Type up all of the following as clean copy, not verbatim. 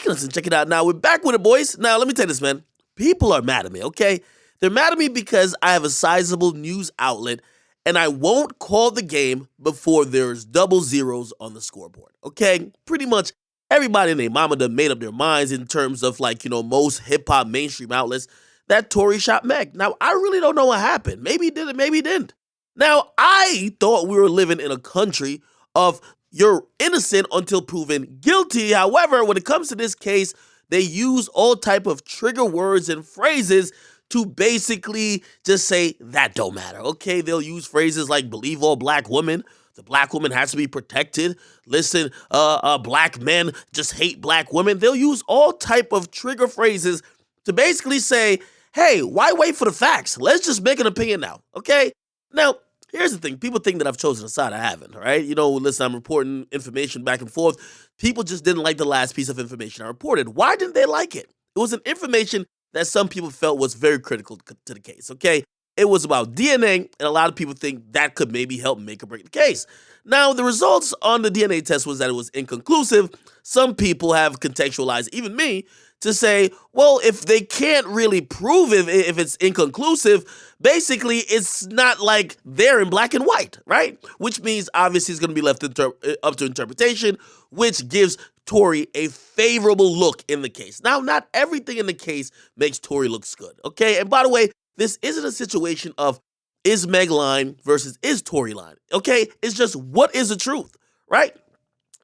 listen, check it out. Now, we're back with it, boys. Now, let me tell you this, man. People are mad at me, okay? They're mad at me because I have a sizable news outlet, and I won't call the game before there's double zeros on the scoreboard, okay? Pretty much everybody and their mama done made up their minds in terms of, like, most hip-hop mainstream outlets that Tory shot Meg. Now, I really don't know what happened. Maybe he did it, maybe he didn't. Now, I thought we were living in a country of you're innocent until proven guilty. However, when it comes to this case, they use all type of trigger words and phrases to basically just say that don't matter, okay? They'll use phrases like believe all black women. The black woman has to be protected. Listen, black men just hate black women. They'll use all type of trigger phrases to basically say, hey, why wait for the facts? Let's just make an opinion now, okay? Now, here's the thing. People think that I've chosen a side. I haven't, all right? Listen, I'm reporting information back and forth. People just didn't like the last piece of information I reported. Why didn't they like it? It was an information that some people felt was very critical to the case, okay? It was about DNA, and a lot of people think that could maybe help make or break the case. Now, the results on the DNA test was that it was inconclusive. Some people have contextualized, even me, to say, well, if they can't really prove if it's inconclusive, basically it's not like they're in black and white, right? Which means obviously it's going to be left up to interpretation, which gives Tory a favorable look in the case. Now, not everything in the case makes Tory looks good, okay? And by the way, this isn't a situation of is Meg lying versus is Tory lying, okay? It's just what is the truth, right?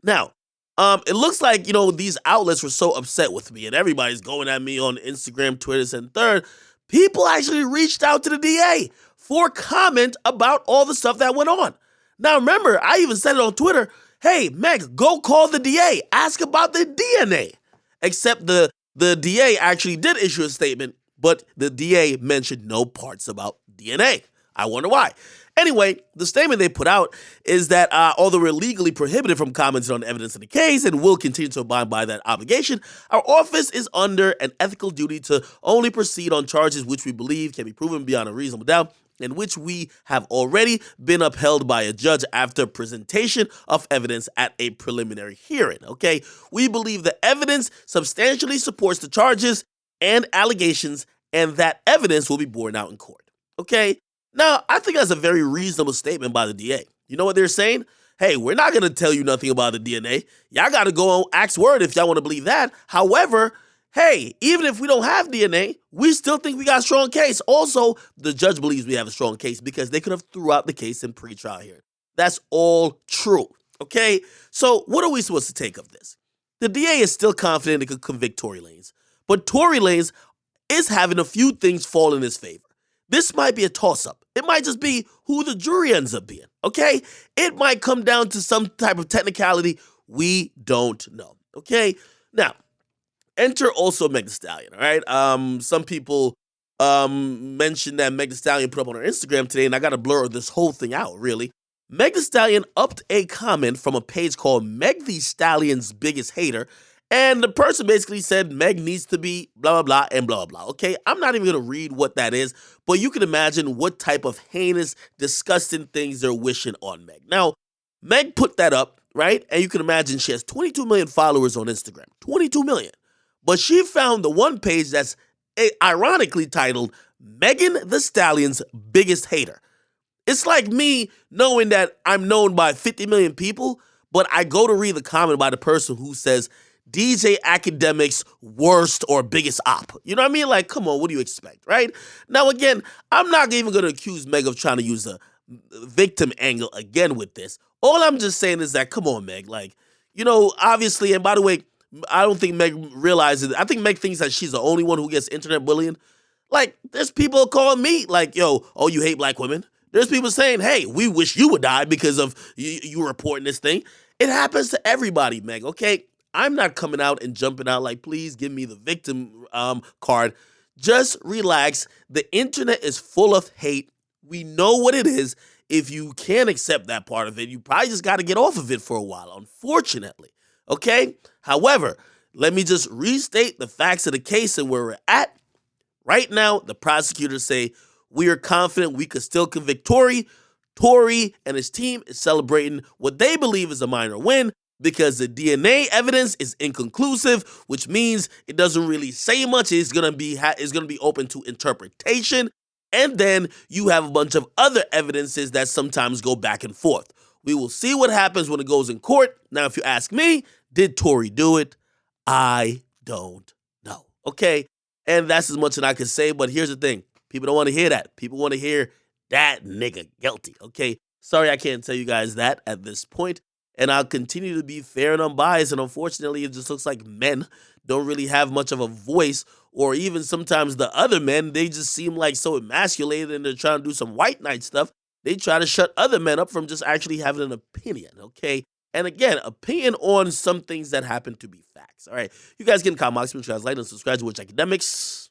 Now, it looks like, these outlets were so upset with me and everybody's going at me on Instagram, Twitter, and third. People actually reached out to the DA for comment about all the stuff that went on. Now, remember, I even said it on Twitter, hey, Meg, go call the DA. Ask about the DNA. Except the DA actually did issue a statement, but the DA mentioned no parts about DNA. I wonder why. Anyway, the statement they put out is that although we're legally prohibited from commenting on evidence in the case and will continue to abide by that obligation, our office is under an ethical duty to only proceed on charges which we believe can be proven beyond a reasonable doubt and which we have already been upheld by a judge after presentation of evidence at a preliminary hearing, okay? We believe the evidence substantially supports the charges and allegations and that evidence will be borne out in court, okay? Now, I think that's a very reasonable statement by the DA. You know what they're saying? Hey, we're not going to tell you nothing about the DNA. Y'all got to go on axe word if y'all want to believe that. However, hey, even if we don't have DNA, we still think we got a strong case. Also, the judge believes we have a strong case because they could have threw out the case in pre-trial hearing. That's all true, okay? So what are we supposed to take of this? The DA is still confident it could convict Tory Lanez, but Tory Lanez is having a few things fall in his favor. This might be a toss-up. It might just be who the jury ends up being, okay? It might come down to some type of technicality we don't know, okay? Now, enter also Meg Thee Stallion, all right? Some people mentioned that Meg Thee Stallion put up on her Instagram today, and I got to blur this whole thing out, really. Meg Thee Stallion upped a comment from a page called Meg Thee Stallion's Biggest Hater, and the person basically said Meg needs to be blah, blah, blah, and blah, blah, okay? I'm not even going to read what that is, but you can imagine what type of heinous, disgusting things they're wishing on Meg. Now, Meg put that up, right? And you can imagine she has 22 million followers on Instagram. 22 million. But she found the one page that's ironically titled Megan Thee Stallion's Biggest Hater. It's like me knowing that I'm known by 50 million people, but I go to read the comment by the person who says, DJ Akademiks' worst or biggest op. You know what I mean? Like, come on, what do you expect, right? Now, again, I'm not even going to accuse Meg of trying to use a victim angle again with this. All I'm just saying is that, come on, Meg. Like, obviously, and by the way, I don't think Meg realizes, I think Meg thinks that she's the only one who gets internet bullying. Like, there's people calling me, like, yo, oh, you hate black women? There's people saying, hey, we wish you would die because of you reporting this thing. It happens to everybody, Meg, okay? I'm not coming out and jumping out like, please give me the victim card. Just relax. The internet is full of hate. We know what it is. If you can't accept that part of it, you probably just got to get off of it for a while, unfortunately. Okay? However, let me just restate the facts of the case and where we're at. Right now, the prosecutors say we are confident we could still convict Tory. Tory and his team is celebrating what they believe is a minor win. because the DNA evidence is inconclusive, which means it doesn't really say much. It's gonna be open to interpretation, and then you have a bunch of other evidences that sometimes go back and forth. We will see what happens when it goes in court. Now, if you ask me, did Tory do it? I don't know. Okay, and that's as much as I can say. But here's the thing: people don't want to hear that. People want to hear that nigga guilty. Okay, sorry I can't tell you guys that at this point. And I'll continue to be fair and unbiased. And unfortunately, it just looks like men don't really have much of a voice, or even sometimes the other men, they just seem like so emasculated and they're trying to do some white knight stuff. They try to shut other men up from just actually having an opinion, okay? And again, opinion on some things that happen to be facts, all right? You guys can comment, like and subscribe to Akademiks.